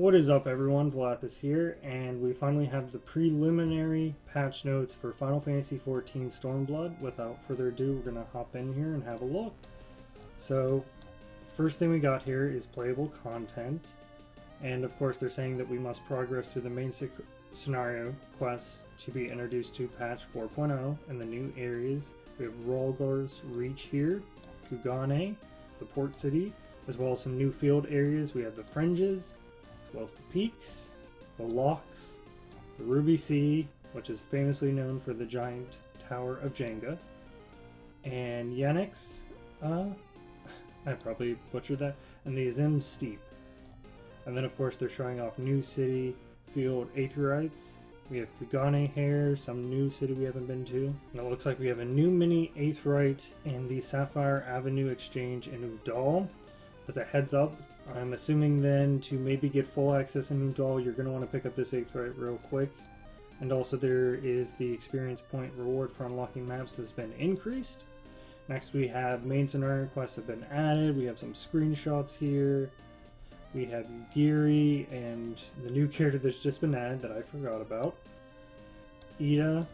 What is up, everyone? Volathis here, and we finally have the preliminary patch notes for Final Fantasy XIV Stormblood. Without further ado, we're going to hop in here and have a look. So, first thing we got here is playable content, and of course they're saying that we must progress through the main scenario quests to be introduced to patch 4.0 and the new areas. We have Rolgar's Reach here, Kugane, the port city, as well as some new field areas. We have the Fringes, as well as the Peaks, the Locks, the Ruby Sea, which is famously known for the giant tower of Jenga, and Yannick's, I probably butchered that, and the Azim Steep. And then of course they're showing off new city, field Aetherites. We have Kugane here, some new city we haven't been to. And it looks like we have a new mini Aetherite in the Sapphire Avenue Exchange in Udal. As a heads up, I'm assuming then to maybe get full access in Udal, you're going to want to pick up this Aetherite real quick. And also there is the experience point reward for unlocking maps has been increased. Next we have main scenario quests have been added. We have some screenshots here. We have Yugiri and the new character that's just been added that I forgot about, Ida,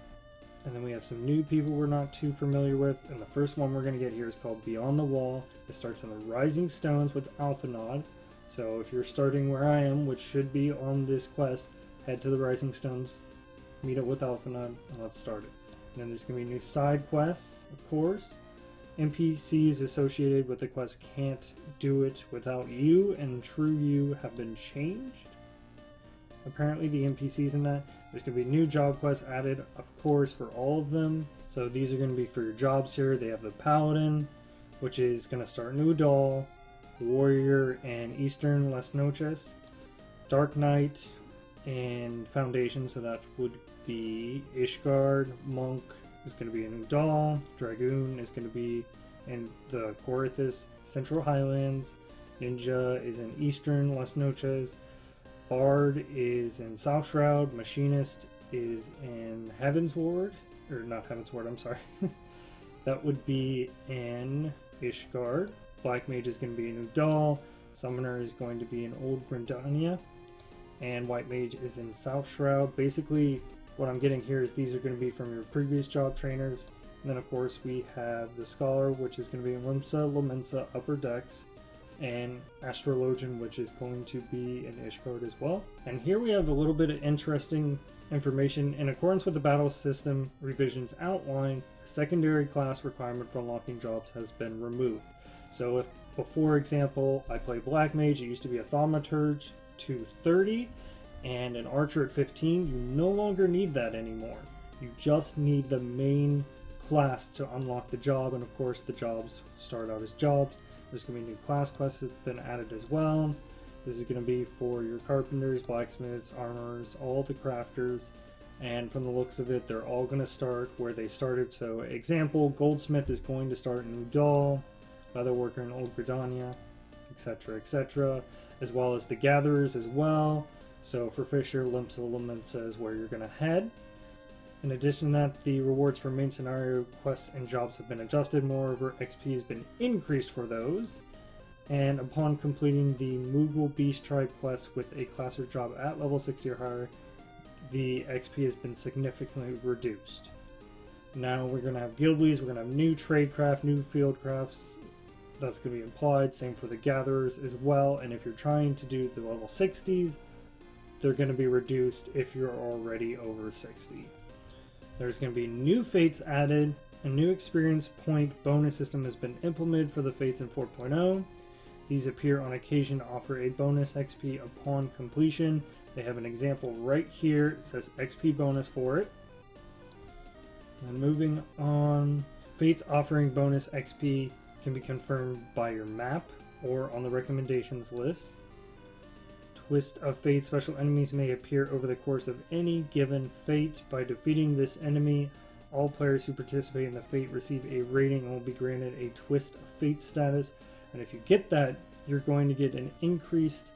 and then we have some new people we're not too familiar with, and the first one we're going to get here is called Beyond the Wall. It starts on the Rising Stones with Alphanod, so if you're starting where I am, which should be on this quest, head to the Rising Stones, meet up with Alphanod, and let's start it. And then there's going to be new side quests, of course. NPCs associated with the quest can't do it without you, and true you have been changed. Apparently the NPCs in that. There's going to be new job quests added, of course, for all of them. So these are going to be for your jobs here. They have the Paladin, which is going to start New Doll, Warrior, and Eastern Las Noches. Dark Knight and Foundation, so that would be Ishgard. Monk is going to be in Udal, Dragoon is going to be in the Volathis Central Highlands, Ninja is in Eastern Las Noches, Bard is in South Shroud, Machinist is in Heavensward, or not Heavensward, I'm sorry. That would be in Ishgard. Black Mage is going to be in Udal, Summoner is going to be in Old Britannia, and White Mage is in South Shroud. Basically, what I'm getting here is these are going to be from your previous job trainers. And then of course we have the Scholar, which is going to be in Limsa, Lamensa, Upper Decks, and Astrologian, which is going to be in Ishgard as well. And here we have a little bit of interesting information. In accordance with the battle system revisions outline, a secondary class requirement for unlocking jobs has been removed. So if before example I play Black Mage, it used to be a Thaumaturge to 30 and an Archer at 15, you no longer need that anymore. You just need the main class to unlock the job, and of course the jobs start out as jobs. There's going to be new class quests that have been added as well. This is going to be for your carpenters, blacksmiths, armorers, all the crafters, and from the looks of it they're all going to start where they started. So example, Goldsmith is going to start in Udal, Leatherworker in Old Britannia, etc, etc, as well as the Gatherers as well. So for Fisher, Limsa, Lamensa is where you're going to head. In addition to that, the rewards for main scenario quests and jobs have been adjusted. Moreover, XP has been increased for those. And upon completing the Moogle Beast Tribe quest with a class or job at level 60 or higher, the XP has been significantly reduced. Now we're going to have guild leads, we're going to have new tradecraft, new field crafts. That's going to be implied. Same for the Gatherers as well. And if you're trying to do the level 60s, they're going to be reduced if you're already over 60. There's going to be new fates added. A new experience point bonus system has been implemented for the fates in 4.0. These appear on occasion to offer a bonus XP upon completion. They have an example right here. It says XP bonus for it. And moving on, fates offering bonus XP can be confirmed by your map or on the recommendations list. Twist of Fate special enemies may appear over the course of any given fate. By defeating this enemy, all players who participate in the fate receive a rating and will be granted a Twist of Fate status. And if you get that, you're going to get an increased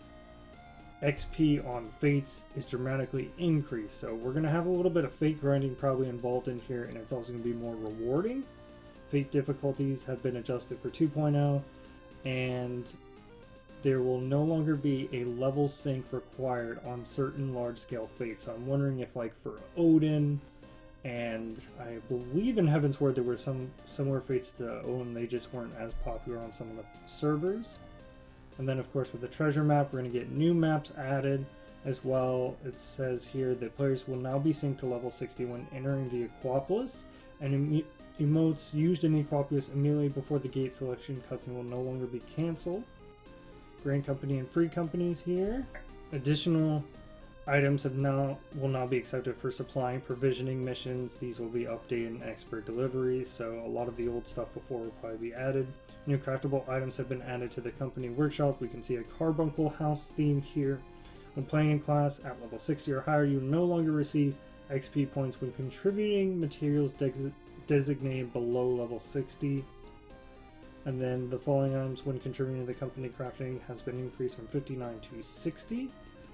XP on fates is dramatically increased. So we're going to have a little bit of fate grinding probably involved in here, and it's also going to be more rewarding. Fate difficulties have been adjusted for 2.0, and there will no longer be a level sync required on certain large-scale fates. So I'm wondering if, like, for Odin, and I believe in Heaven's Word there were some similar fates to Odin, they just weren't as popular on some of the servers. And then, of course, with the treasure map, we're going to get new maps added as well. It says here that players will now be synced to level 60 when entering the Aquapolis, and emotes used in the Aquapolis immediately before the gate selection cutscene will no longer be cancelled. Grand Company and Free Companies here. Additional items will now be accepted for supplying provisioning missions. These will be updated in expert deliveries, so a lot of the old stuff before will probably be added. New craftable items have been added to the company workshop. We can see a carbuncle house theme here. When playing in class at level 60 or higher, you no longer receive XP points when contributing materials designated below level 60. And then the following items when contributing to the company crafting has been increased from 59 to 60.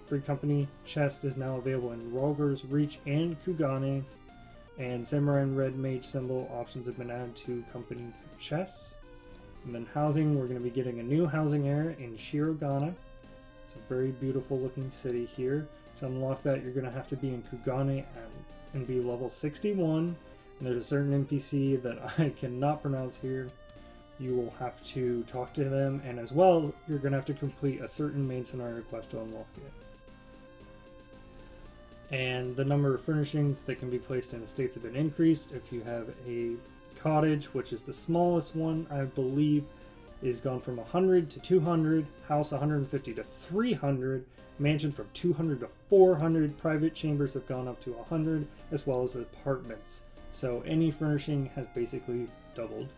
Free Company chest is now available in Rogger's Reach and Kugane. And Samurai and Red Mage symbol options have been added to company chests. And then housing, we're going to be getting a new housing area in Shirogane. It's a very beautiful looking city here. To unlock that, you're going to have to be in Kugane and be level 61. And there's a certain NPC that I cannot pronounce here. You will have to talk to them, and as well, you're going to have to complete a certain main scenario quest to unlock it. And the number of furnishings that can be placed in estates have been increased. If you have a cottage, which is the smallest one, I believe, is gone from 100 to 200, house 150 to 300, mansion from 200 to 400, private chambers have gone up to 100, as well as apartments. So any furnishing has basically doubled.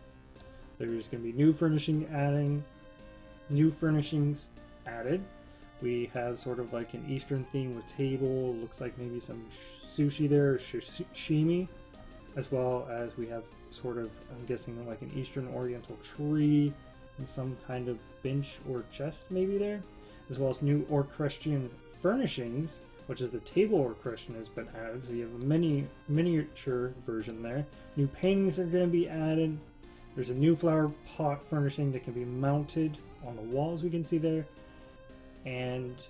There's going to be new furnishings added. We have sort of like an Eastern theme with table, looks like maybe some sushi there, sashimi, as well as we have sort of, I'm guessing, like an Eastern Oriental tree and some kind of bench or chest maybe there, as well as new Orchestration furnishings, which is the table Orchestration has been added, so you have a miniature version there. New paintings are going to be added. There's a new flower pot furnishing that can be mounted on the walls, we can see there. And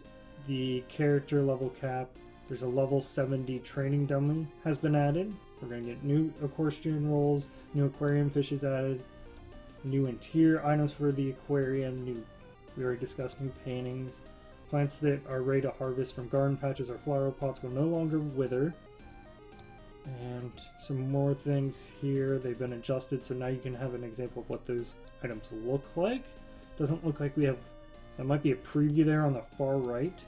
the character level cap, there's a level 70 training dummy has been added. We're going to get new equestrian rolls, new aquarium fishes added, new interior items for the aquarium, we already discussed new paintings. Plants that are ready to harvest from garden patches or flower pots will no longer wither. And some more things here, they've been adjusted, so now you can have an example of what those items look like. Doesn't look like we have, that might be a preview there on the far right.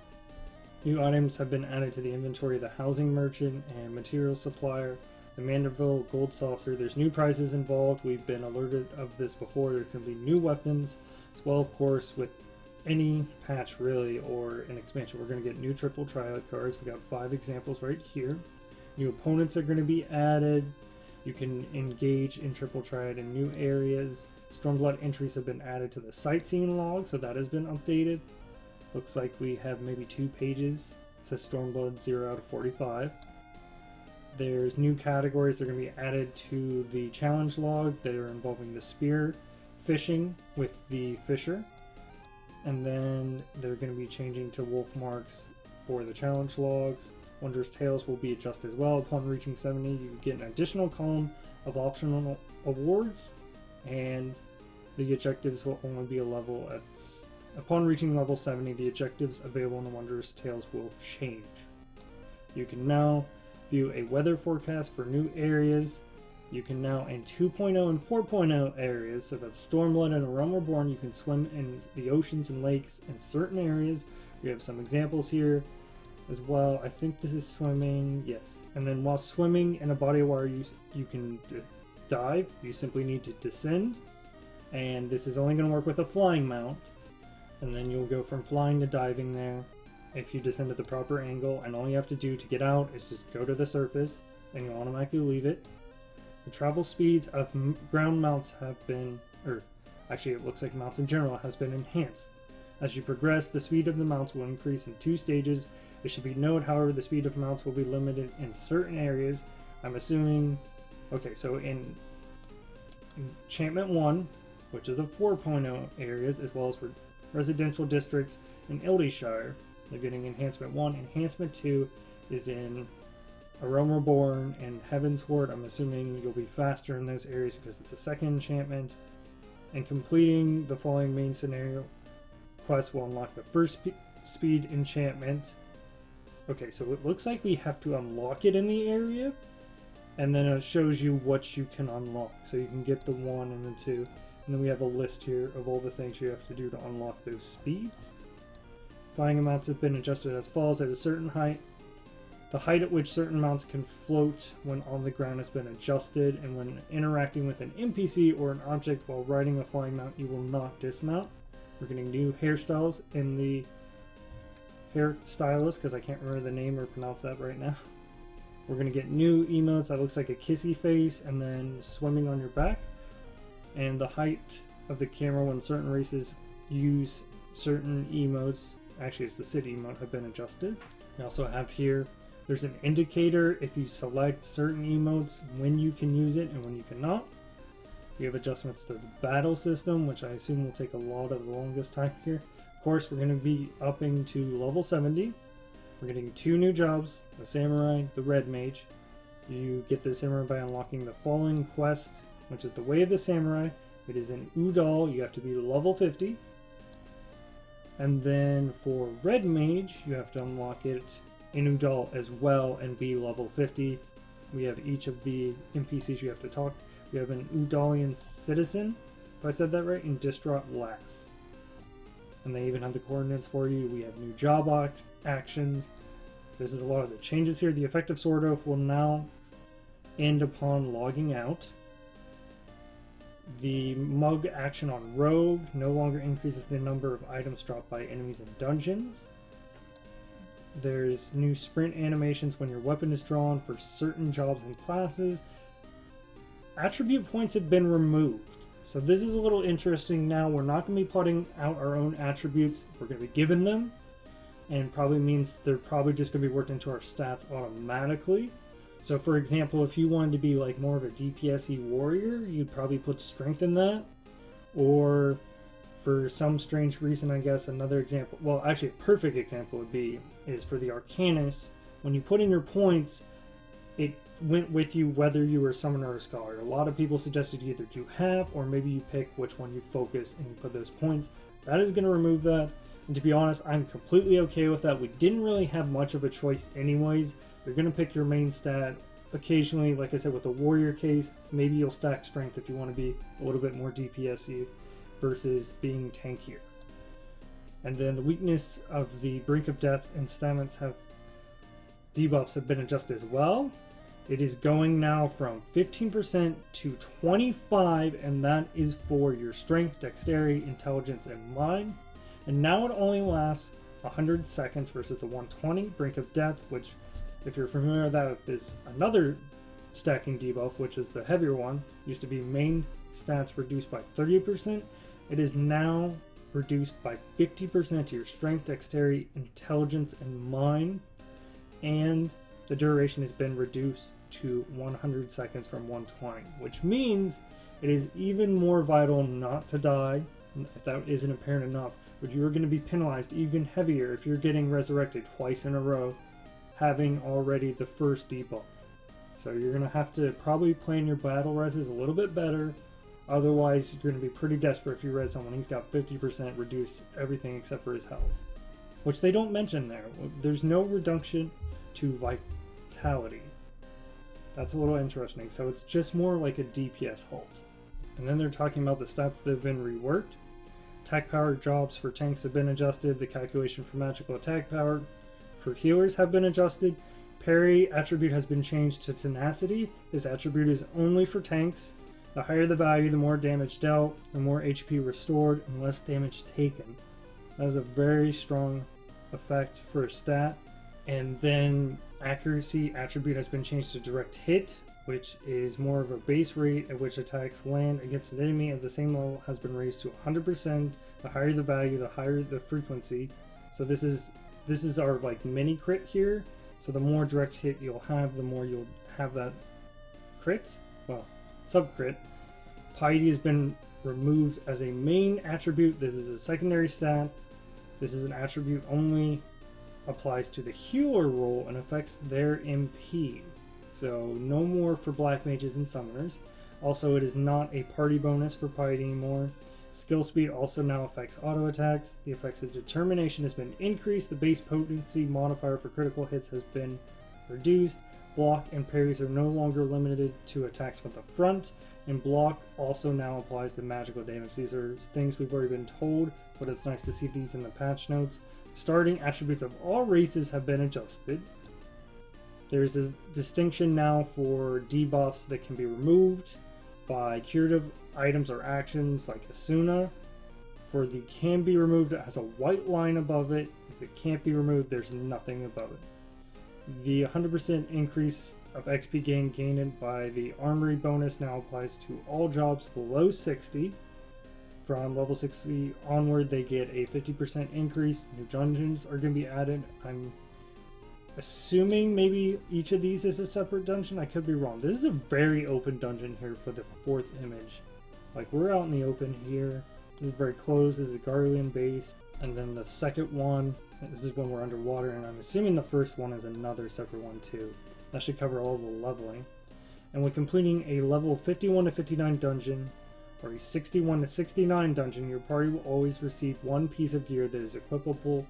New items have been added to the inventory of the housing merchant and material supplier, the Manderville gold saucer. There's new prizes involved. We've been alerted of this before. There's going to be new weapons as well, of course, with any patch really or an expansion. We're going to get new triple triad cards. We got 5 examples right here. New opponents are going to be added. You can engage in triple triad in new areas. Stormblood entries have been added to the sightseeing log, so that has been updated. Looks like we have maybe 2 pages. It says Stormblood 0 out of 45. There's new categories that are going to be added to the challenge log that are involving the spear fishing with the fisher. And then they're going to be changing to wolf marks for the challenge logs. Wondrous Tales will be adjusted as well. Upon reaching 70, you get an additional column of optional awards, and the objectives will only be a level at... Upon reaching level 70, the objectives available in the Wondrous Tales will change. You can now view a weather forecast for new areas. You can now, in 2.0 and 4.0 areas, so that's Stormblood and A Realm Reborn, you can swim in the oceans and lakes in certain areas. We have some examples here as well. I think this is swimming, yes. And then while swimming in a body of water, you can dive. You simply need to descend, and this is only going to work with a flying mount. And then you'll go from flying to diving there if you descend at the proper angle, and all you have to do to get out is just go to the surface and you'll automatically leave it. The travel speeds of ground mounts have been, or actually it looks like mounts in general, has been enhanced. As you progress, the speed of the mounts will increase in 2 stages. It should be noted, however, the speed of mounts will be limited in certain areas. I'm assuming, okay, so in Enchantment 1, which is the 4.0 areas, as well as for residential districts in Eldishire. They're getting Enhancement 1. Enhancement 2 is in Aroma Reborn and Heavensward. I'm assuming you'll be faster in those areas because it's a second enchantment. And completing the following main scenario quest will unlock the first speed enchantment. Okay, so it looks like we have to unlock it in the area, and then it shows you what you can unlock. So you can get the 1 and the 2, and then we have a list here of all the things you have to do to unlock those speeds. Flying amounts have been adjusted as follows: at a certain height. The height at which certain mounts can float when on the ground has been adjusted, and when interacting with an NPC or an object while riding a flying mount, you will not dismount. We're getting new hairstyles in the hairstylist, because I can't remember the name or pronounce that right now. We're going to get new emotes that looks like a kissy face and then swimming on your back. And the height of the camera when certain races use certain emotes, actually it's the city emote, have been adjusted. We also have here, there's an indicator if you select certain emotes when you can use it and when you cannot. We have adjustments to the battle system, which I assume will take a lot of the longest time here. Of course, we're going to be upping to level 70. We're getting 2 new jobs, the Samurai, the Red Mage. You get the Samurai by unlocking the following quest, which is the Way of the Samurai. It is in Udal, you have to be level 50. And then for Red Mage, you have to unlock it in Udal as well and be level 50. We have each of the NPCs you have to talk. We have an Udalian citizen, if I said that right, and Distraught Lass. And they even have the coordinates for you. We have new job actions. This is a lot of the changes here. The effective sword oath will now end upon logging out. The mug action on rogue no longer increases the number of items dropped by enemies in dungeons. There's new sprint animations when your weapon is drawn for certain jobs and classes. Attribute points have been removed. So this is a little interesting now. We're not going to be putting out our own attributes. We're going to be given them. And probably means they're probably just going to be worked into our stats automatically. So for example, if you wanted to be like more of a DPS-y warrior, you'd probably put strength in that. Or for some strange reason, I guess another example, well actually a perfect example would be, is for the Arcanist. When you put in your points, it went with you whether you were a summoner or a scholar. A lot of people suggested you either do half, or maybe you pick which one you focus and you put those points. That is going to remove that. And to be honest, I'm completely okay with that. We didn't really have much of a choice anyways. You're going to pick your main stat. Occasionally, like I said, with the warrior case, maybe you'll stack strength if you want to be a little bit more DPS-y versus being tankier. And then the weakness of the Brink of Death and stamens debuffs have been adjusted as well. It is going now from 15% to 25%, and that is for your strength, dexterity, intelligence, and mind. And now it only lasts 100 seconds versus the 120 Brink of Death, which, if you're familiar with that, is another stacking debuff, which is the heavier one. Used to be main stats reduced by 30%. It is now reduced by 50% to your strength, dexterity, intelligence, and mind. And the duration has been reduced to 100 seconds from 120, which means it is even more vital not to die, if that isn't apparent enough, but you're going to be penalized even heavier if you're getting resurrected twice in a row, having already the first debuff. So you're going to have to probably plan your battle reses a little bit better, otherwise you're going to be pretty desperate if you res someone. He's got 50% reduced everything except for his health, which they don't mention there. There's no reduction to vitality. That's a little interesting. So it's just more like a DPS halt. And then they're talking about the stats that have been reworked. Attack power jobs for tanks have been adjusted. The calculation for magical attack power for healers have been adjusted. Parry attribute has been changed to tenacity. This attribute is only for tanks. The higher the value, the more damage dealt, the more HP restored, and less damage taken. That is a very strong effect for a stat. And then accuracy attribute has been changed to direct hit, which is more of a base rate at which attacks land against an enemy at the same level has been raised to 100%. The higher the value, the higher the frequency. So this is our like mini crit here. So the more direct hit you'll have, the more you'll have that crit. Well, sub crit. Piety has been removed as a main attribute. This is a secondary stat. This is an attribute only applies to the healer role and affects their MP. So no more for black mages and summoners. Also, it is not a party bonus for piety anymore. Skill speed also now affects auto attacks. The effects of determination has been increased. The base potency modifier for critical hits has been reduced. Block and parries are no longer limited to attacks from the front. And block also now applies to magical damage. These are things we've already been told, but it's nice to see these in the patch notes. Starting attributes of all races have been adjusted. There's a distinction now for debuffs that can be removed by curative items or actions like Asuna. For the can be removed, it has a white line above it. If it can't be removed, there's nothing above it. The 100% increase of XP gained by the armory bonus now applies to all jobs below 60. From level 60 onward, they get a 50% increase. New dungeons are going to be added. I'm assuming maybe each of these is a separate dungeon. I could be wrong. This is a very open dungeon here for the 4th image. Like, we're out in the open here. This is very closed. This is a Garlean base. And then the second one, this is when we're underwater. And I'm assuming the first one is another separate one too. That should cover all the leveling. And when completing a level 51 to 59 dungeon, or a 61 to 69 dungeon, your party will always receive one piece of gear that is equipable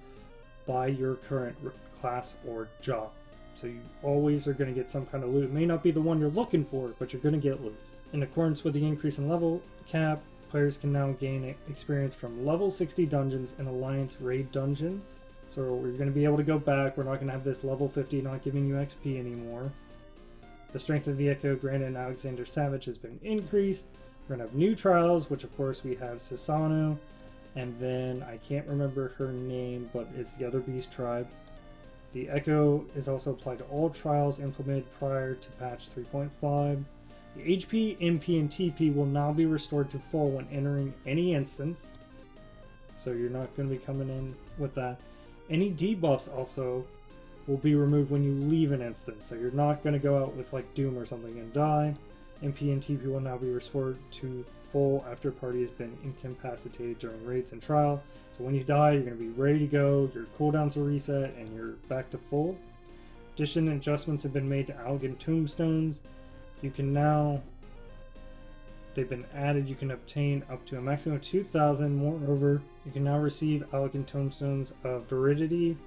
by your current class or job. So you always are going to get some kind of loot. It may not be the one you're looking for, but you're going to get loot. In accordance with the increase in level cap, players can now gain experience from level 60 dungeons and Alliance raid dungeons. So we're going to be able to go back. We're not going to have this level 50 not giving you XP anymore. The strength of the Echo granted and Alexander Savage has been increased. We're going to have new trials, which of course we have Sasano, and then I can't remember her name, but it's the other beast tribe. The Echo is also applied to all trials implemented prior to patch 3.5. The HP, MP, and TP will now be restored to full when entering any instance. So you're not going to be coming in with that. Any debuffs also will be removed when you leave an instance. So you're not going to go out with like Doom or something and die. MP and TP will now be restored to full after party has been incapacitated during raids and trial. So when you die, you're going to be ready to go, your cooldowns will reset, and you're back to full. Addition and adjustments have been made to Algan Tombstones. You can now, they've been added, you can obtain up to a maximum of 2,000. Moreover, you can now receive Algan Tombstones of Veridity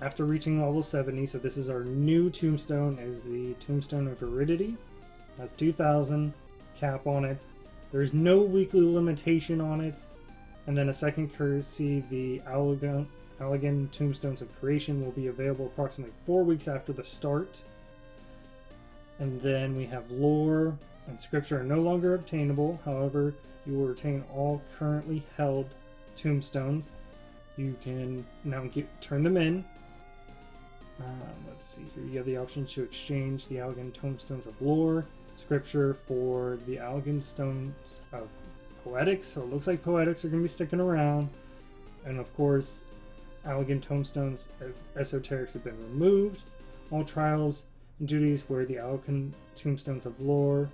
after reaching level 70. So this is our new tombstone, is the Tombstone of Veridity. Has 2,000 cap on it. There's no weekly limitation on it. And then a second courtesy, the Allagan Tombstones of Creation will be available approximately 4 weeks after the start. And then we have lore and scripture are no longer obtainable. However, you will retain all currently held tombstones. You can now turn them in. Let's see here. You have the option to exchange the Allagan Tombstones of Lore Scripture for the Allagan Stones of Poetics. So it looks like Poetics are going to be sticking around. And of course, Allagan Tombstones of Esoterics have been removed. All trials and duties where the Allagan Tombstones of Lore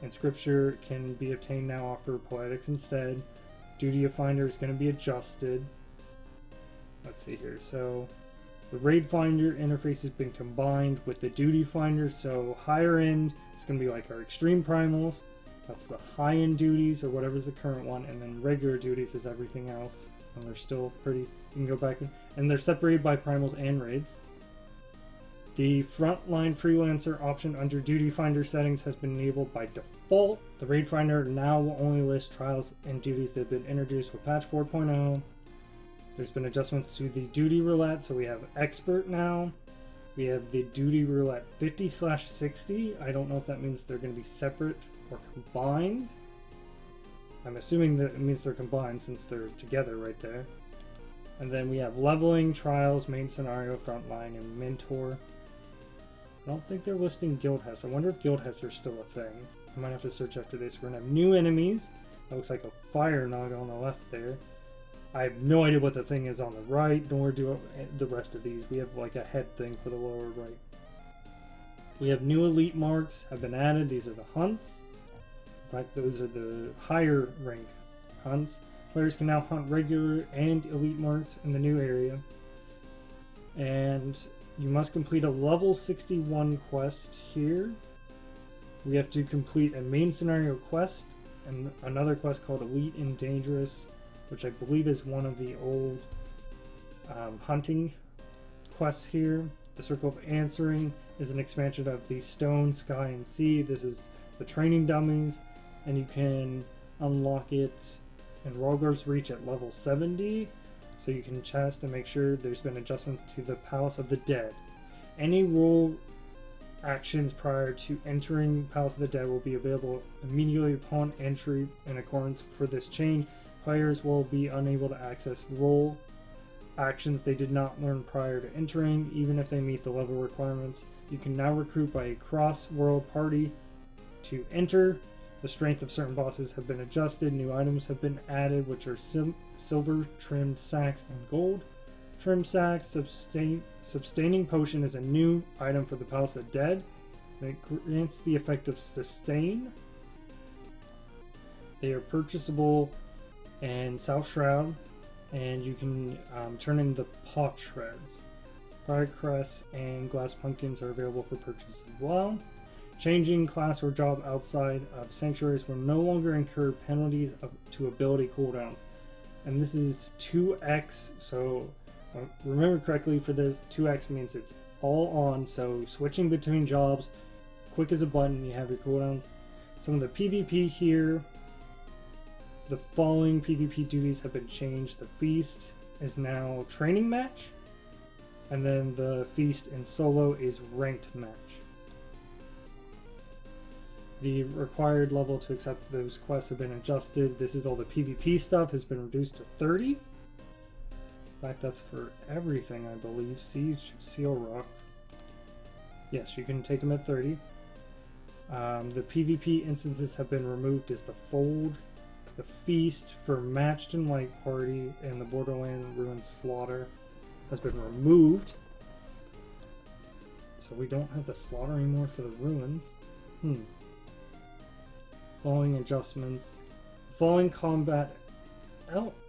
and Scripture can be obtained now offer Poetics instead. Duty of Finder is going to be adjusted. Let's see here. So the Raid Finder interface has been combined with the Duty Finder, so higher end is going to be like our Extreme Primals. That's the high end duties, or whatever's the current one, and then regular duties is everything else. And they're still pretty, you can go back, and they're separated by Primals and Raids. The Frontline Freelancer option under Duty Finder settings has been enabled by default. The Raid Finder now will only list trials and duties that have been introduced with patch 4.0. There's been adjustments to the Duty Roulette, so we have Expert now. We have the Duty Roulette 50/60. I don't know if that means they're going to be separate or combined. I'm assuming that it means they're combined since they're together right there. And then we have Leveling, Trials, Main Scenario, Frontline, and Mentor. I don't think they're listing Guild Hests. I wonder if Guild Hests are still a thing. I might have to search after this. We're going to have new enemies. That looks like a Fire Nog on the left there. I have no idea what the thing is on the right, nor do the rest of these. We have like a head thing for the lower right. We have new elite marks have been added. These are the hunts. In fact, those are the higher rank hunts. Players can now hunt regular and elite marks in the new area. And you must complete a level 61 quest here. We have to complete a main scenario quest and another quest called Elite and Dangerous, which I believe is one of the old hunting quests here. The Circle of Answering is an expansion of the Stone, Sky, and Sea. This is the training dummies, and you can unlock it in Rhalgr's Reach at level 70. So you can test and make sure there's been adjustments to the Palace of the Dead. Any role actions prior to entering Palace of the Dead will be available immediately upon entry. In accordance for this change, players will be unable to access role actions they did not learn prior to entering, even if they meet the level requirements. You can now recruit by a cross-world party to enter. The strength of certain bosses have been adjusted. New items have been added, which are silver trimmed sacks and gold trimmed sacks. Sustaining potion is a new item for the Palace of the Dead. It grants the effect of sustain. They are purchasable in South Shroud, and you can turn in the pot shreds. Fire crests and glass pumpkins are available for purchase as well. Changing class or job outside of sanctuaries will no longer incur penalties to ability cooldowns. And this is 2x, so remember correctly for this, 2x means it's all on, so switching between jobs, quick as a button, you have your cooldowns. Some of the PvP here, the following PvP duties have been changed. The Feast is now Training Match, and then the Feast in Solo is Ranked Match. The required level to accept those quests have been adjusted. This is all the PvP stuff has been reduced to 30. In fact, that's for everything, I believe. Siege, Seal Rock. Yes, you can take them at 30. The PvP instances have been removed as the Fold, the Feast for Matched and Light Party, and the Borderland Ruin Slaughter has been removed. So we don't have the Slaughter anymore for the Ruins. Following adjustments. Following combat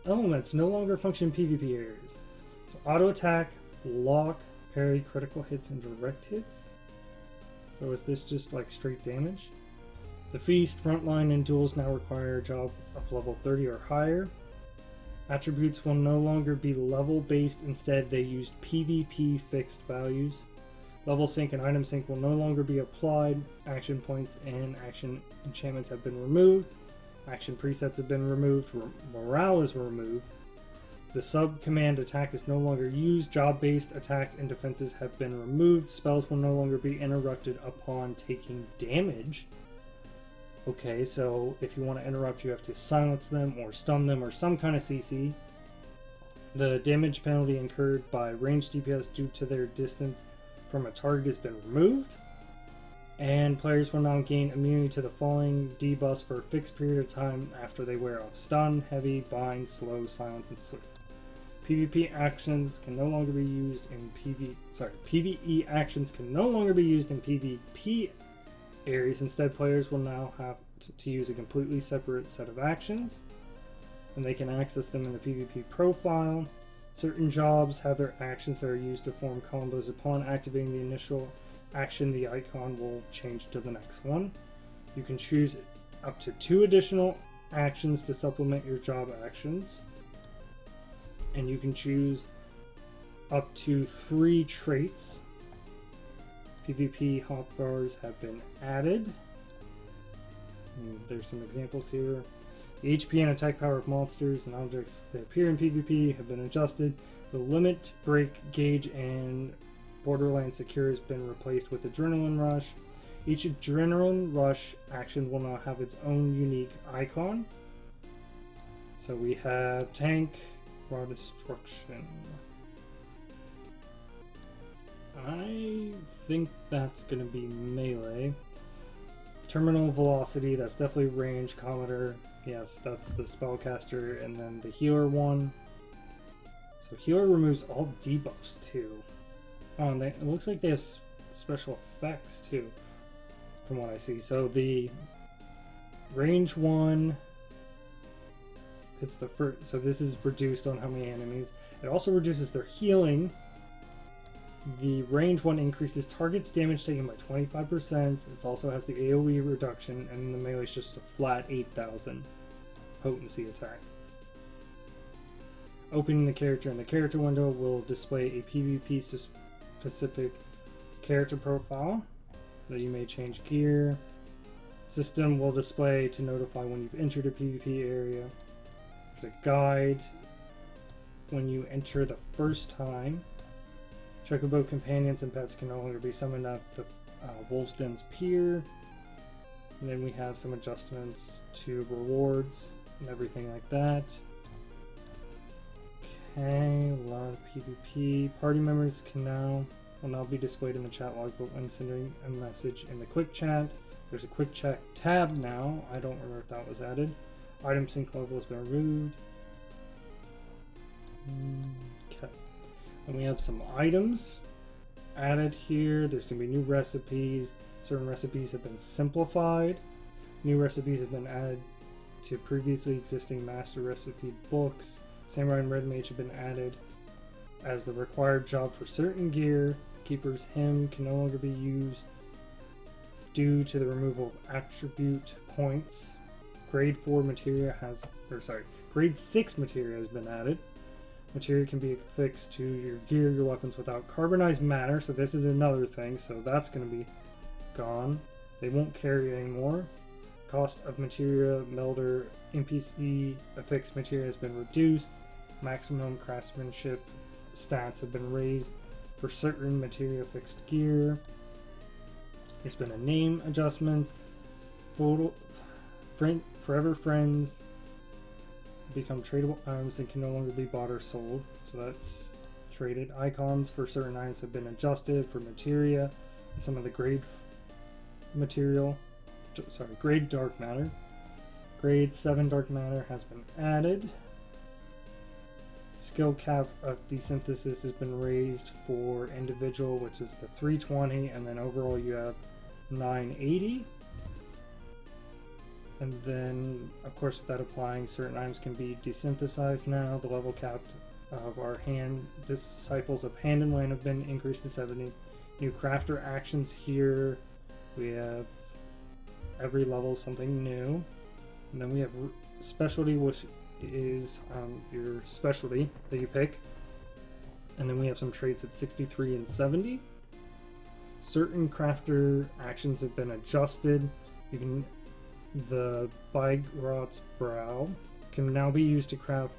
elements no longer function in PvP areas. So auto attack, block, parry, critical hits, and direct hits. So is this just like straight damage? The Feast, Frontline, and Duels now require a job of level 30 or higher. Attributes will no longer be level based, instead they used PvP fixed values. Level sync and item sync will no longer be applied. Action points and action enchantments have been removed. Action presets have been removed. Morale is removed. The sub-command attack is no longer used. Job-based attack and defenses have been removed. Spells will no longer be interrupted upon taking damage. Okay, so if you want to interrupt, you have to silence them or stun them or some kind of CC. The damage penalty incurred by ranged DPS due to their distance from a target has been removed, and players will now gain immunity to the following debuffs for a fixed period of time after they wear off: stun, heavy, bind, slow, silence, and sleep. PvP actions can no longer be used in PvE actions can no longer be used in PvP areas. Instead, players will now have to use a completely separate set of actions, and they can access them in the PvP profile. Certain jobs have their actions that are used to form combos. Upon activating the initial action, the icon will change to the next one. You can choose up to 2 additional actions to supplement your job actions. And you can choose up to 3 traits. PvP hotbars have been added. And there's some examples here. The HP and attack power of monsters and objects that appear in PvP have been adjusted. The limit break gauge and Borderland Secure has been replaced with Adrenaline Rush. Each Adrenaline Rush action will now have its own unique icon. So we have Tank, Raw Destruction. I think that's going to be melee. Terminal Velocity, that's definitely range. Cometer, yes, that's the spellcaster, and then the healer one. So healer removes all debuffs too. Oh, and it looks like they have special effects too, from what I see. So the range one hits the first. So this is reduced on how many enemies. It also reduces their healing. The range 1 increases target's damage taken by 25%. It also has the AoE reduction, and the melee is just a flat 8,000 potency attack. Opening the character in the character window will display a PvP specific character profile that you may change gear. System will display to notify when you've entered a PvP area. There's a guide when you enter the first time. Chocobo companions and pets can no longer be summoned at the Wolf's Den's Pier. And then we have some adjustments to rewards and everything like that. Okay, a lot of PvP. Party members will now be displayed in the chat log, but when sending a message in the quick chat, there's a quick chat tab now. I don't remember if that was added. Item sync level has been removed. Okay. And we have some items added here. There's going to be new recipes. Certain recipes have been simplified. New recipes have been added to previously existing master recipe books. Samurai and Red Mage have been added as the required job for certain gear. Keeper's Hymn can no longer be used due to the removal of attribute points. Grade 6 materia has been added. Materia can be affixed to your gear, your weapons without carbonized matter, so this is another thing, so that's going to be gone. They won't carry anymore. Cost of materia, melder, NPC affixed materia has been reduced. Maximum craftsmanship stats have been raised for certain materia affixed gear. There's been a name adjustments. Forever Friends become tradable items and can no longer be bought or sold, so that's traded. Icons for certain items have been adjusted for materia and some of the grade dark matter. Grade 7 dark matter has been added. Skill cap of desynthesis has been raised for individual, which is the 320, and then overall you have 980. And then, of course, with that applying, certain items can be desynthesized now. The level cap of our disciples of Hand and Land have been increased to 70. New crafter actions here. We have every level something new. And then we have specialty, which is your specialty that you pick. And then we have some traits at 63 and 70. Certain crafter actions have been adjusted. The Bygrat's Brow can now be used to craft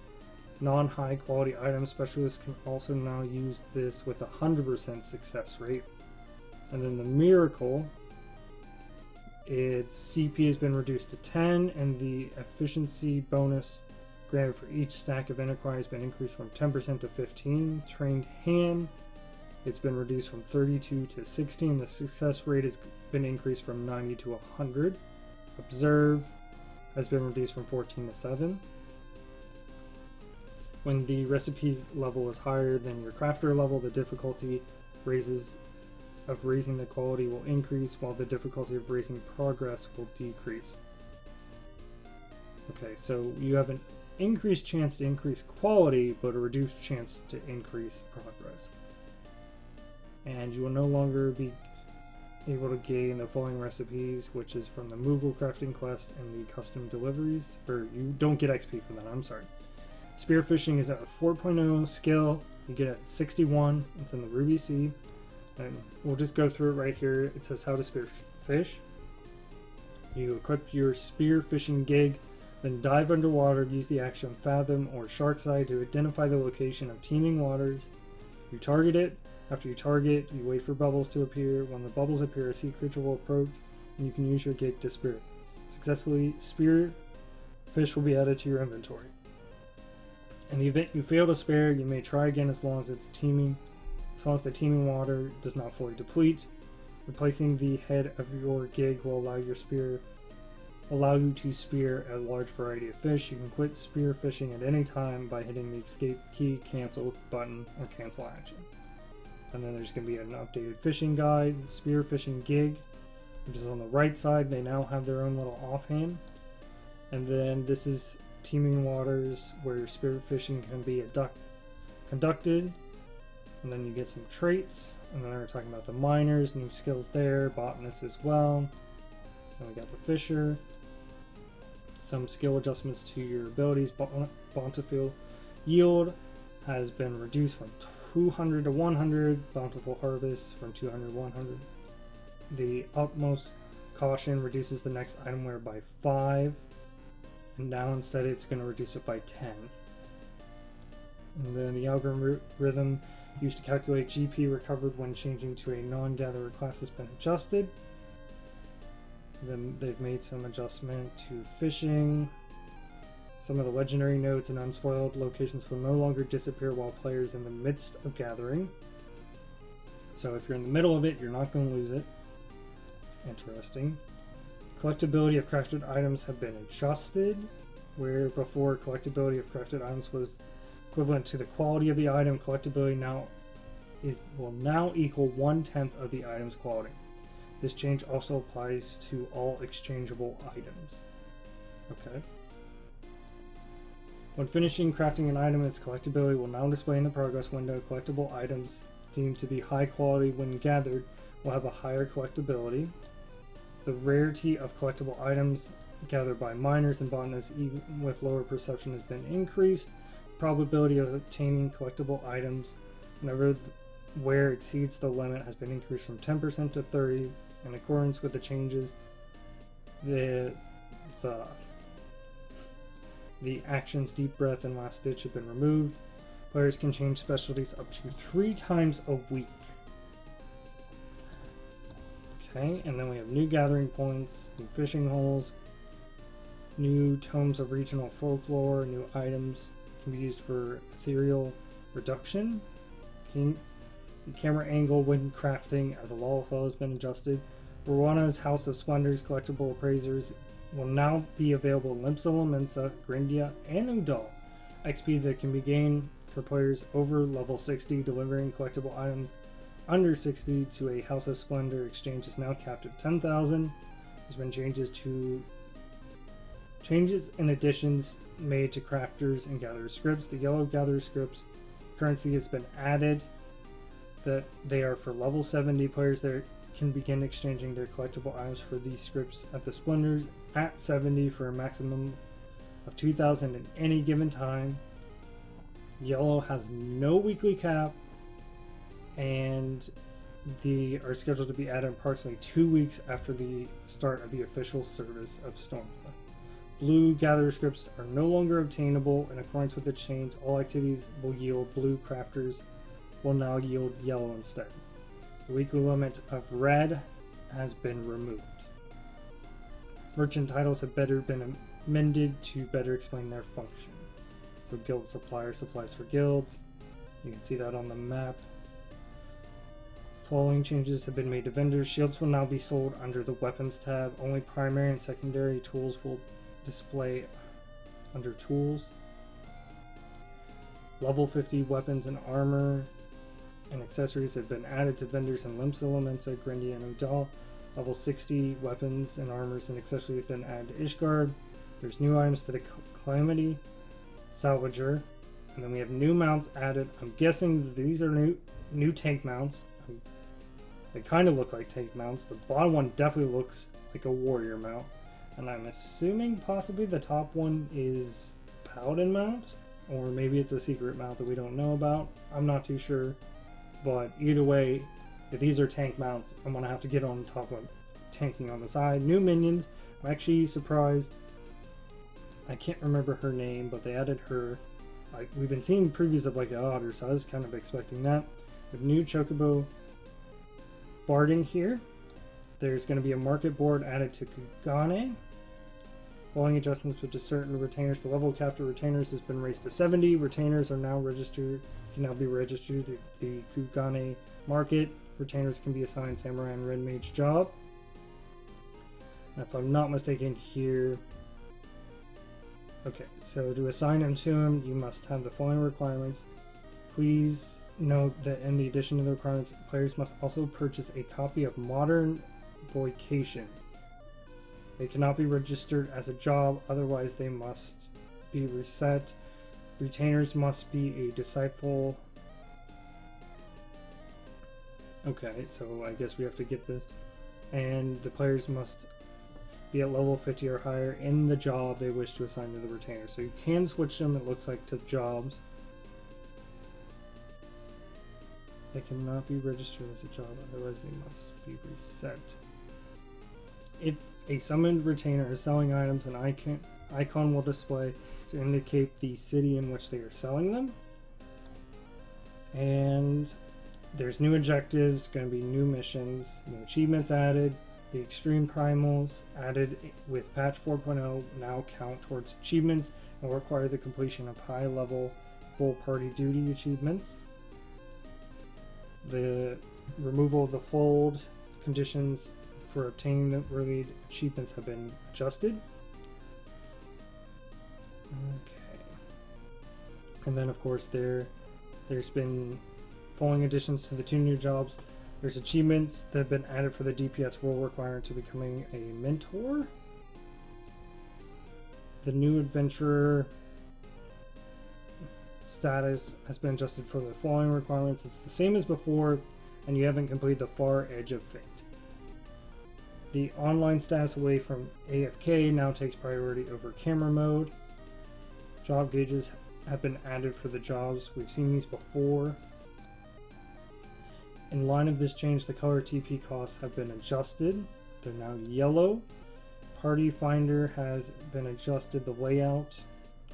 non-high quality items. Specialists can also now use this with a 100% success rate. And then the Miracle, its CP has been reduced to 10, and the efficiency bonus granted for each stack of Enterprise has been increased from 10% to 15. Trained Hand, it's been reduced from 32 to 16. The success rate has been increased from 90 to 100. Observe has been reduced from 14 to 7. When the recipe level is higher than your crafter level, the difficulty of raising the quality will increase, while the difficulty of raising progress will decrease. Okay, so you have an increased chance to increase quality, but a reduced chance to increase progress. And you will no longer be able to gain the following recipes, which is from the Moogle crafting quest and the custom deliveries, or you don't get XP for that, I'm sorry. Spearfishing is at a 4.0 skill, you get it at 61, it's in the Ruby Sea, and we'll just go through it right here. It says how to spearfish. You equip your spearfishing gig, then dive underwater, use the action Fathom or Shark's Eye to identify the location of teeming waters. You target it. After you target, you wait for bubbles to appear. When the bubbles appear, a sea creature will approach, and you can use your gig to spear it. Successfully spear fish will be added to your inventory. In the event you fail to spear, you may try again as long as the teeming water does not fully deplete. Replacing the head of your gig will allow you to spear a large variety of fish. You can quit spear fishing at any time by hitting the escape key, cancel button, or cancel action. And then there's going to be an updated fishing guide, spear fishing gig, which is on the right side. They now have their own little offhand. And then this is teeming waters where spirit fishing can be conducted. And then you get some traits. And then we're talking about the miners, new skills there, botanists as well. Then we got the fisher. Some skill adjustments to your abilities. Bountiful yield has been reduced from 200 to 100. Bountiful harvest from 200 to 100. The utmost caution reduces the next item wear by 5. And now instead it's going to reduce it by 10. And then the algorithm used to calculate GP recovered when changing to a non-gatherer class has been adjusted. Then they've made some adjustment to fishing. Some of the legendary nodes and unspoiled locations will no longer disappear while players in the midst of gathering. So if you're in the middle of it, you're not going to lose it. It's interesting. Collectability of crafted items have been adjusted, where before collectability of crafted items was equivalent to the quality of the item. Collectability will now equal 1/10 of the item's quality. This change also applies to all exchangeable items. Okay. When finishing crafting an item, its collectability will now display in the progress window. Collectible items deemed to be high quality when gathered will have a higher collectability. The rarity of collectible items gathered by miners and botanists, even with lower perception, has been increased. Probability of obtaining collectible items whenever where exceeds the limit has been increased from 10% to 30%. In accordance with the changes, the actions Deep Breath and Last Ditch have been removed. Players can change specialties up to 3 times a week. Okay, and then we have new gathering points, new fishing holes, new tomes of regional folklore, new items can be used for ethereal reduction. Camera angle when crafting as a Volathis has been adjusted. Rwana's House of Splendors collectible appraisers will now be available in Limsa, Mensa, Grindia, and Udal. XP that can be gained for players over level 60, delivering collectible items under 60 to a House of Splendor exchange is now capped at 10,000. There's been changes and additions made to crafters and gatherer scripts. The yellow gatherer scripts currency has been added, that they are for level 70 players that can begin exchanging their collectible items for these scripts at the Splendors at 70 for a maximum of 2,000 at any given time. Yellow has no weekly cap and are scheduled to be added approximately 2 weeks after the start of the official service of Stormblood. Blue gatherer scripts are no longer obtainable. In accordance with the change, all activities will yield blue. Crafters will now yield yellow instead. The weekly limit of red has been removed. Merchant titles have been amended to better explain their function. So guild supplier supplies for guilds. You can see that on the map. Following changes have been made to vendors. Shields will now be sold under the weapons tab. Only primary and secondary tools will display under tools. Level 50 weapons and armor and accessories have been added to vendors in Limsa, Mensa, Grindia, and Udal. Level 60 weapons and armors and accessories have been added to Ishgard. There's new items to the Calamity Salvager. And then we have new mounts added. I'm guessing these are new tank mounts. They kind of look like tank mounts. The bottom one definitely looks like a warrior mount. And I'm assuming possibly the top one is Paladin mount. Or maybe it's a secret mount that we don't know about. I'm not too sure. But either way, if these are tank mounts, I'm going to have to get on top of tanking on the side. New minions. I'm actually surprised. I can't remember her name, but they added her. We've been seeing previews of like an otter, so I was kind of expecting that. With new Chocobo barding here. There's going to be a market board added to Kugane. Following adjustments to certain retainers, the level cap to retainers has been raised to 70. Retainers are now registered, can now be registered at the Kugane market. Retainers can be assigned Samurai and Red Mage job. Now, if I'm not mistaken here, okay, so to assign them to him, you must have the following requirements. Please note that in the addition to the requirements, players must also purchase a copy of Modern Vocation. They cannot be registered as a job, otherwise they must be reset. Retainers must be a disciple. Okay, so I guess we have to get this. And the players must be at level 50 or higher in the job they wish to assign to the retainer. So you can switch them, it looks like, to jobs. They cannot be registered as a job, otherwise they must be reset. If a summoned retainer is selling items, an icon will display to indicate the city in which they are selling them. And there's new objectives, going to be new missions, new achievements added. The extreme primals added with patch 4.0 now count towards achievements and will require the completion of high level full party duty achievements. The removal of the fold conditions for obtaining the related achievements have been adjusted. Okay. And then of course there's been following additions to the 2 new jobs. There's achievements that have been added for the DPS role requirement to becoming a mentor. The new adventurer status has been adjusted for the following requirements. It's the same as before, and you haven't completed the far edge of fate. The online status away from AFK now takes priority over camera mode. Job gauges have been added for the jobs. We've seen these before. In line of this change, the color TP costs have been adjusted. They're now yellow. Party Finder has been adjusted. The layout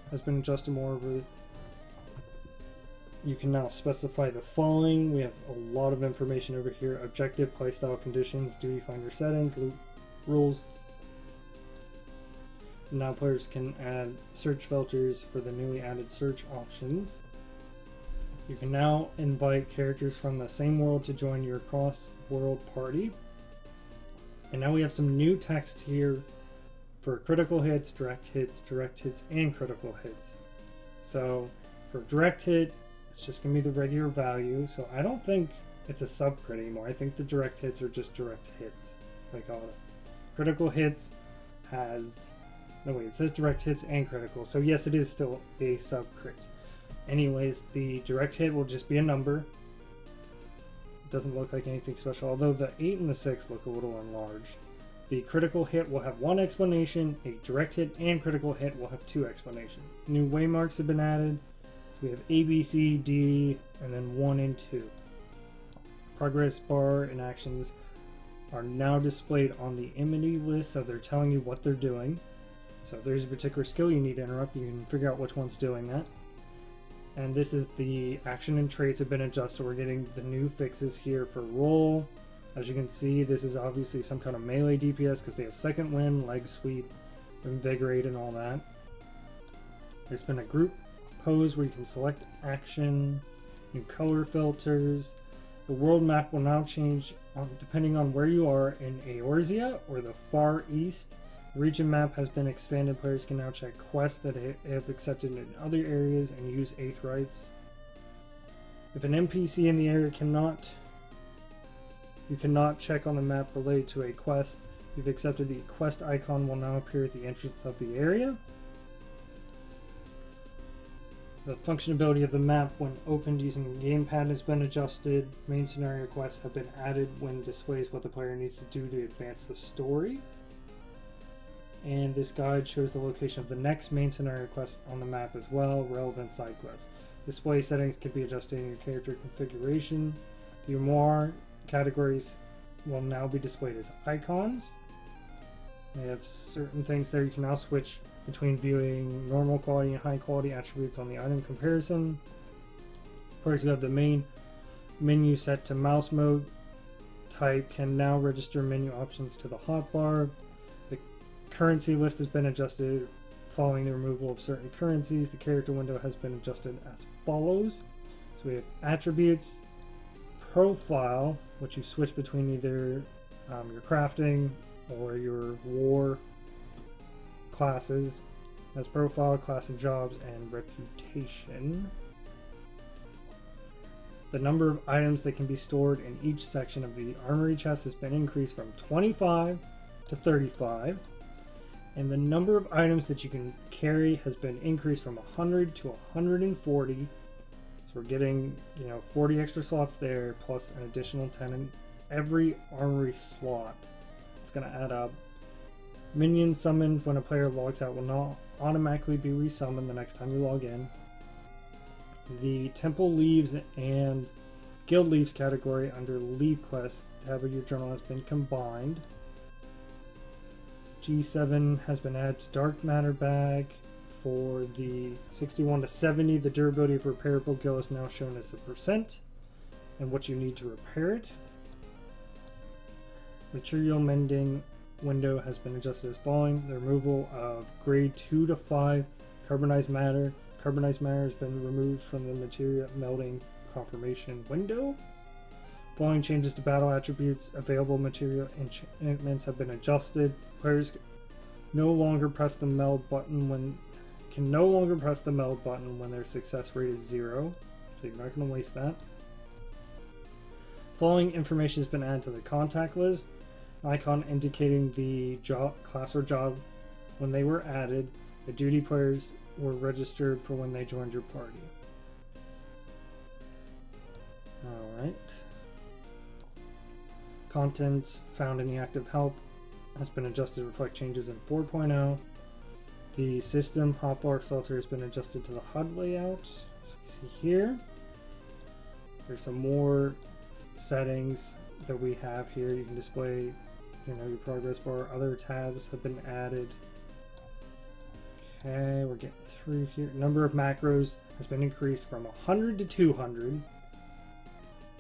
has been adjusted more over. You can now specify the following. We have a lot of information over here. Objective, playstyle conditions, duty finder settings, loot rules. Now players can add search filters for the newly added search options. You can now invite characters from the same world to join your cross-world party. And now we have some new text here for critical hits, direct hits, and critical hits. So for direct hit, it's just going to be the regular value. So I don't think it's a sub-crit anymore. I think the direct hits are just direct hits, like all it. Critical hits has... No wait, it says direct hits and critical. So yes, it is still a sub-crit. Anyways, the direct hit will just be a number. It doesn't look like anything special, although the 8 and the 6 look a little enlarged. The critical hit will have 1 explanation, a direct hit and critical hit will have 2 explanations. New waymarks have been added. So we have A, B, C, D, and then 1 and 2. Progress bar and actions are now displayed on the enemy list, so they're telling you what they're doing. So if there's a particular skill you need to interrupt, you can figure out which one's doing that. And this is the action and traits have been adjusted. So we're getting the new fixes here for roll. As you can see, this is obviously some kind of melee DPS because they have second wind, leg sweep, invigorate, and all that. There's been a group pose where you can select action, new color filters. The world map will now change depending on where you are in Eorzea or the Far East. The region map has been expanded. Players can now check quests that they have accepted in other areas and use Aetherytes. If an NPC in the area you cannot check on the map related to a quest you've accepted, the quest icon will now appear at the entrance of the area. The functionality of the map when opened using the gamepad has been adjusted. Main scenario quests have been added when displays what the player needs to do to advance the story. And this guide shows the location of the next main scenario quest on the map as well, relevant side quests. Display settings can be adjusted in your character configuration. The Memoir categories will now be displayed as icons. They have certain things there. You can now switch between viewing normal quality and high quality attributes on the item comparison. Players who have the main menu set to mouse mode type can now register menu options to the hotbar. The currency list has been adjusted following the removal of certain currencies. The character window has been adjusted as follows. So we have attributes, profile, which you switch between either your crafting or your war classes as profile, class and jobs, and reputation. The number of items that can be stored in each section of the armory chest has been increased from 25 to 35. And the number of items that you can carry has been increased from 100 to 140. So we're getting, 40 extra slots there, plus an additional 10 in every armory slot. It's going to add up. Minions summoned when a player logs out will not automatically be resummoned the next time you log in. The Temple Leaves and Guild Leaves category under Leave Quest tab of your journal has been combined. G7 has been added to Dark Matter bag. For the 61 to 70, the durability of repairable gil is now shown as the percent and what you need to repair it. Material mending window has been adjusted as following. The removal of grade 2 to 5 carbonized matter. Carbonized matter has been removed from the material melting confirmation window. Following changes to battle attributes. Available material enchantments have been adjusted. Players can no longer press the meld button when their success rate is 0. So you're not going to waste that. Following information has been added to the contact list. Icon indicating the class or job when they were added. The duty players were registered for when they joined your party. Alright. Content found in the active help has been adjusted to reflect changes in 4.0. The system hotbar filter has been adjusted to the HUD layout. So we see here. There's some more settings that we have here. You can display, your progress bar. Other tabs have been added. Okay, we're getting through here. Number of macros has been increased from 100 to 200.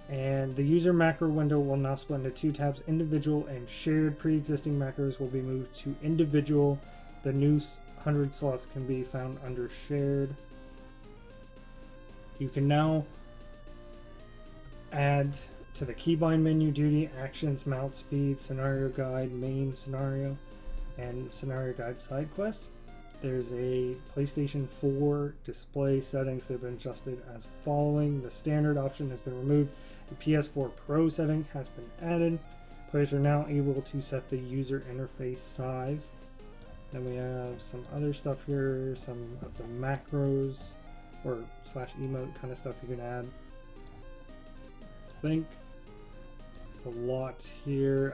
And the user macro window will now split into 2 tabs. Individual and shared. Pre-existing macros will be moved to individual. The new 100 slots can be found under shared. You can now add to the keybind menu duty, actions, mount speed, scenario guide, main scenario, and scenario guide side quests. There's a PlayStation 4 display settings that have been adjusted as following. The standard option has been removed. The PS4 Pro setting has been added. Players are now able to set the user interface size. Then we have some other stuff here, some of the macros or /emote kind of stuff you can add. I think it's a lot here.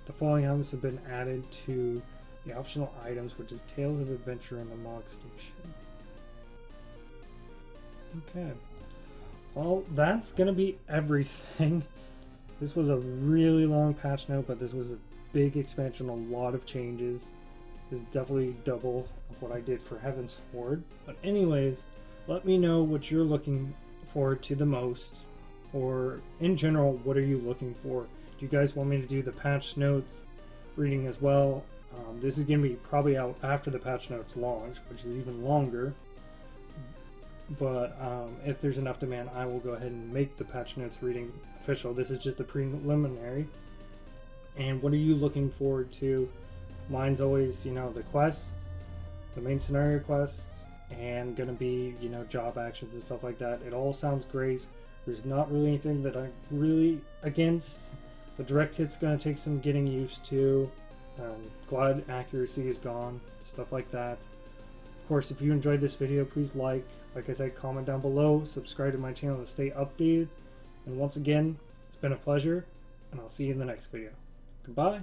The following items have been added to the optional items, which is Tales of Adventure and the Mog Station. Okay. Well, that's going to be everything. This was a really long patch note, but this was a big expansion, a lot of changes. This is definitely double of what I did for Heaven's Horde. But anyways, let me know what you're looking forward to the most. Or in general, what are you looking for? Do you guys want me to do the patch notes reading as well? This is going to be probably out after the patch notes launch, which is even longer. But if there's enough demand, I will go ahead and make the patch notes reading official. This is just the preliminary. And what are you looking forward to? Mine's always, the quest, the main scenario quest, and gonna be, job actions and stuff like that. It all sounds great. There's not really anything that I'm really against. The direct hit's gonna take some getting used to. Glide accuracy is gone, stuff like that. Of course, if you enjoyed this video, please like I said, comment down below, subscribe to my channel to stay updated. And once again, it's been a pleasure, and I'll see you in the next video. Goodbye.